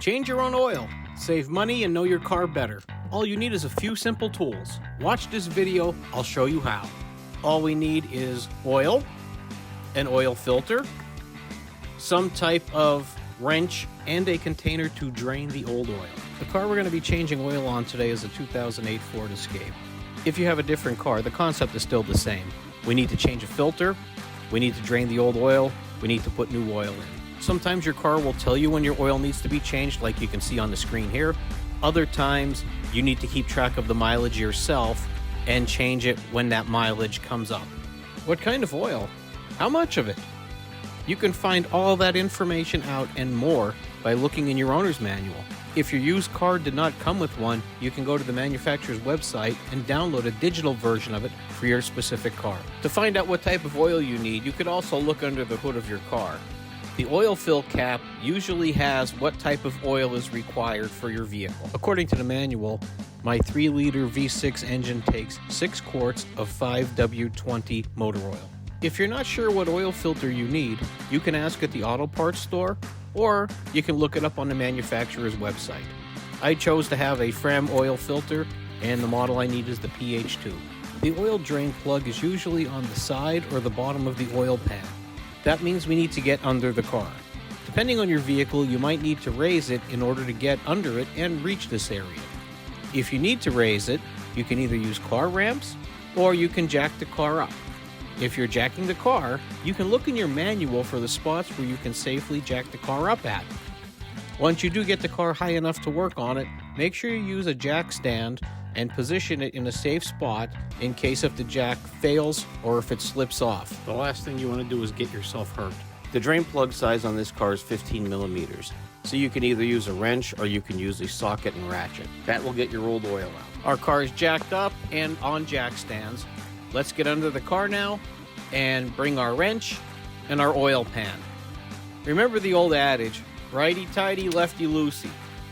Change your own oil, save money, and know your car better. All you need is a few simple tools. Watch this video, I'll show you how. All we need is oil, an oil filter, some type of wrench, and a container to drain the old oil. The car we're going to be changing oil on today is a 2008 Ford Escape. If you have a different car, the concept is still the same. We need to change a filter, we need to drain the old oil, we need to put new oil in. Sometimes your car will tell you when your oil needs to be changed, like you can see on the screen here. Other times, you need to keep track of the mileage yourself and change it when that mileage comes up. What kind of oil? How much of it? You can find all that information out and more by looking in your owner's manual. If your used car did not come with one, you can go to the manufacturer's website and download a digital version of it for your specific car. To find out what type of oil you need, you could also look under the hood of your car. The oil fill cap usually has what type of oil is required for your vehicle. According to the manual, my 3-liter V6 engine takes 6 quarts of 5W20 motor oil. If you're not sure what oil filter you need, you can ask at the auto parts store, or you can look it up on the manufacturer's website. I chose to have a Fram oil filter, and the model I need is the PH2. The oil drain plug is usually on the side or the bottom of the oil pan. That means we need to get under the car. Depending on your vehicle, you might need to raise it in order to get under it and reach this area. If you need to raise it, you can either use car ramps or you can jack the car up. If you're jacking the car, you can look in your manual for the spots where you can safely jack the car up at. Once you do get the car high enough to work on it, make sure you use a jack stand and position it in a safe spot in case if the jack fails or if it slips off. The last thing you want to do is get yourself hurt. The drain plug size on this car is 15 millimeters, so you can either use a wrench or you can use a socket and ratchet. That will get your old oil out. Our car is jacked up and on jack stands. Let's get under the car now and bring our wrench and our oil pan. Remember the old adage, righty-tighty, lefty-loosey.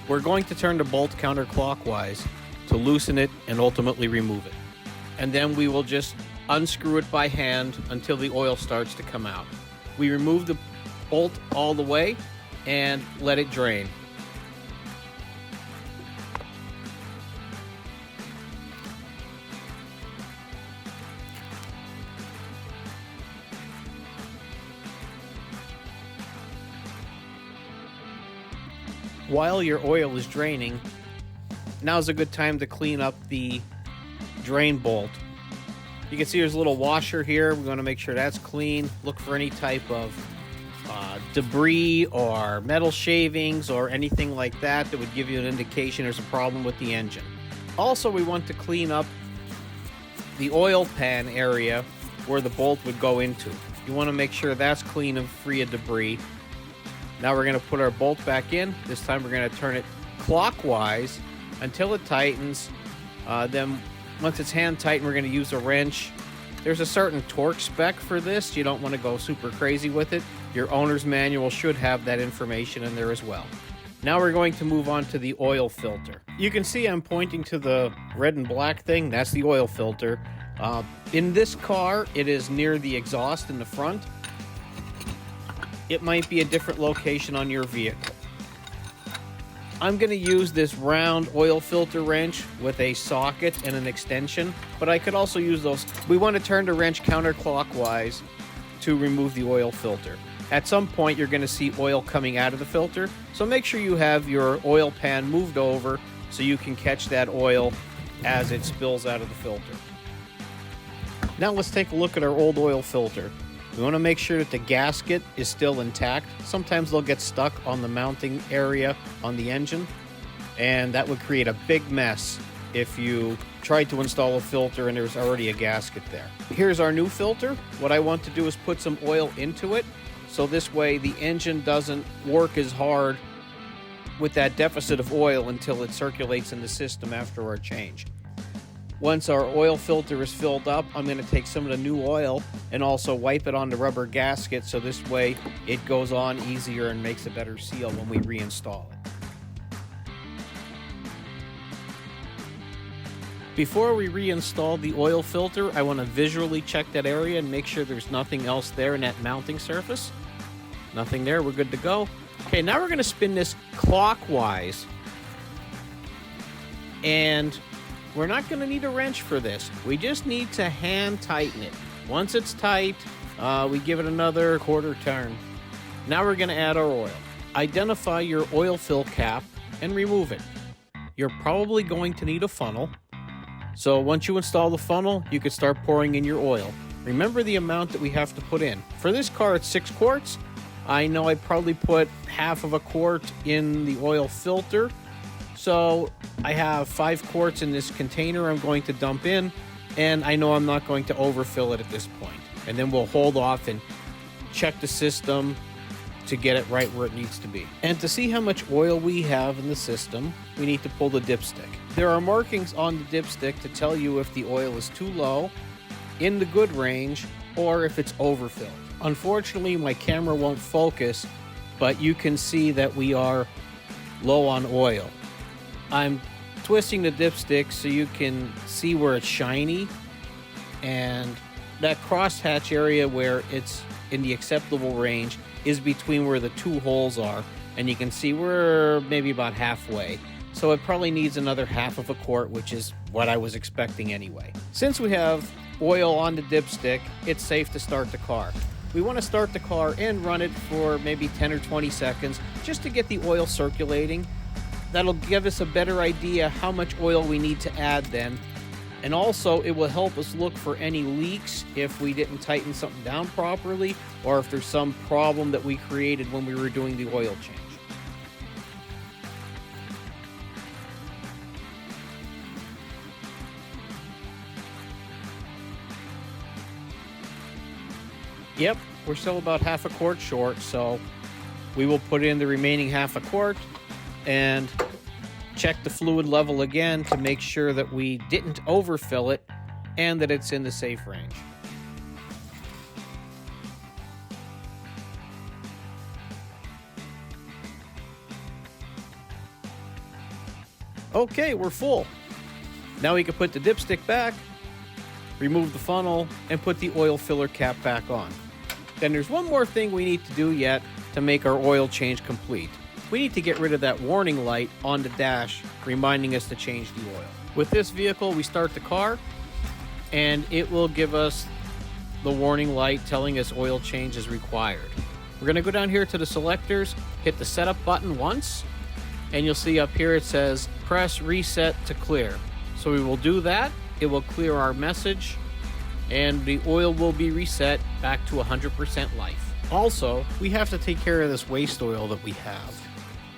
We're going to turn the bolt counterclockwise to loosen it and ultimately remove it. And then we will just unscrew it by hand until the oil starts to come out. We remove the bolt all the way and let it drain. While your oil is draining, now's a good time to clean up the drain bolt. You can see there's a little washer here. We're going to make sure that's clean. Look for any type of debris or metal shavings or anything like that that would give you an indication there's a problem with the engine. Also, we want to clean up the oil pan area where the bolt would go into. You want to make sure that's clean and free of debris. Now we're going to put our bolt back in. This time we're going to turn it clockwise until it tightens. Then once it's hand tightened, we're going to use a wrench. There's a certain torque spec for this. You don't want to go super crazy with it. Your owner's manual should have that information in there as well. Now we're going to move on to the oil filter. You can see I'm pointing to the red and black thing. That's the oil filter. In this car, it is near the exhaust in the front. It might be a different location on your vehicle. I'm going to use this round oil filter wrench with a socket and an extension, but I could also use those. We want to turn the wrench counterclockwise to remove the oil filter. At some point, you're going to see oil coming out of the filter, so make sure you have your oil pan moved over so you can catch that oil as it spills out of the filter. Now let's take a look at our old oil filter. We want to make sure that the gasket is still intact. Sometimes they'll get stuck on the mounting area on the engine, and that would create a big mess if you tried to install a filter and there's already a gasket there. Here's our new filter. What I want to do is put some oil into it, so this way the engine doesn't work as hard with that deficit of oil until it circulates in the system after our change. Once our oil filter is filled up, I'm going to take some of the new oil and also wipe it on the rubber gasket so this way it goes on easier and makes a better seal when we reinstall it. Before we reinstall the oil filter, I want to visually check that area and make sure there's nothing else there in that mounting surface. Nothing there, we're good to go. Okay, now we're going to spin this clockwise. And we're not going to need a wrench for this. We just need to hand tighten it. Once it's tight, we give it another quarter turn. Now we're going to add our oil. Identify your oil fill cap and remove it. You're probably going to need a funnel. So once you install the funnel, you can start pouring in your oil. Remember the amount that we have to put in. For this car, it's 6 quarts. I know I probably put half of a quart in the oil filter. So I have 5 quarts in this container I'm going to dump in, and I know I'm not going to overfill it at this point. And then we'll hold off and check the system to get it right where it needs to be. And to see how much oil we have in the system, we need to pull the dipstick. There are markings on the dipstick to tell you if the oil is too low, in the good range, or if it's overfilled. Unfortunately, my camera won't focus, but you can see that we are low on oil. I'm twisting the dipstick so you can see where it's shiny, and that crosshatch area where it's in the acceptable range is between where the 2 holes are, and you can see we're maybe about halfway. So it probably needs another half of a quart, which is what I was expecting anyway. Since we have oil on the dipstick, it's safe to start the car. We want to start the car and run it for maybe 10 or 20 seconds just to get the oil circulating. That'll give us a better idea how much oil we need to add then. And also, it will help us look for any leaks if we didn't tighten something down properly, or if there's some problem that we created when we were doing the oil change. Yep, we're still about half a quart short, so we will put in the remaining half a quart and check the fluid level again to make sure that we didn't overfill it and that it's in the safe range. Okay, we're full. Now we can put the dipstick back, remove the funnel, and put the oil filler cap back on. Then there's one more thing we need to do yet to make our oil change complete. We need to get rid of that warning light on the dash reminding us to change the oil. With this vehicle, we start the car and it will give us the warning light telling us oil change is required. We're going to go down here to the selectors, hit the setup button once, and you'll see up here it says press reset to clear. So we will do that. It will clear our message and the oil will be reset back to 100% life. Also, we have to take care of this waste oil that we have.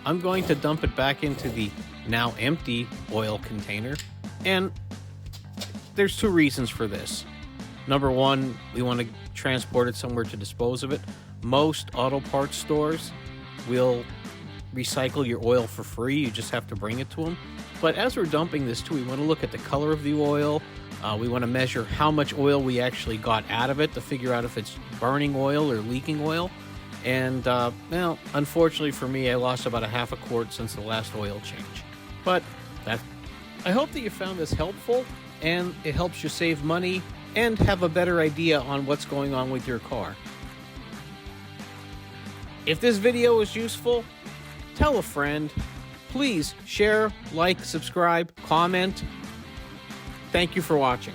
I'm going to dump it back into the now empty oil container, and there's 2 reasons for this. Number one, we want to transport it somewhere to dispose of it. Most auto parts stores will recycle your oil for free. You just have to bring it to them. But as we're dumping this too, we want to look at the color of the oil. We want to measure how much oil we actually got out of it to figure out if it's burning oil or leaking oil. And, well, unfortunately for me, I lost about a half a quart since the last oil change. But I hope that you found this helpful and it helps you save money and have a better idea on what's going on with your car. If this video was useful, tell a friend. Please share, like, subscribe, comment. Thank you for watching.